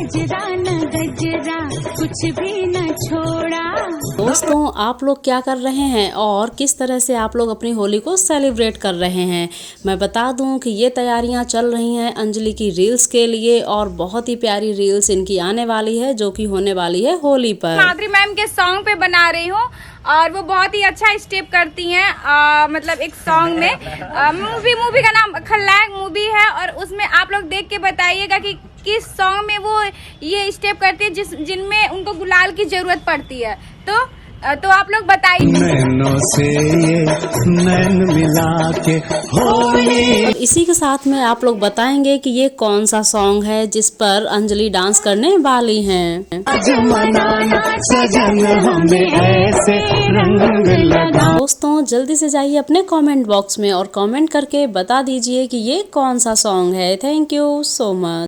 कजरा न गजरा कुछ भी न छोड़ा। दोस्तों, आप लोग क्या कर रहे हैं और किस तरह से आप लोग अपनी होली को सेलिब्रेट कर रहे हैं? मैं बता दूं कि ये तैयारियां चल रही हैं अंजलि की रील्स के लिए और बहुत ही प्यारी रील्स इनकी आने वाली है जो कि होने वाली है होली पर। माधुरी मैम के सॉन्ग पे बना रही हूँ और वो बहुत ही अच्छा स्टेप करती हैं। मतलब एक सॉन्ग में मूवी का नाम खलनायक मूवी है और उसमें आप लोग देख के बताइएगा कि किस सॉन्ग में वो ये स्टेप करती है जिनमें उनको गुलाल की जरूरत पड़ती है। तो आप लोग बताइए। नैनों से ये नैन मिला के होली। और इसी के साथ में आप लोग बताएंगे कि ये कौन सा सॉन्ग है जिस पर अंजलि डांस करने वाली हैं। आज मनाना सजन हमें ऐसे रंग लगा। दोस्तों, जल्दी से जाइए अपने कमेंट बॉक्स में और कमेंट करके बता दीजिए कि ये कौन सा सॉन्ग है। Thank you so much.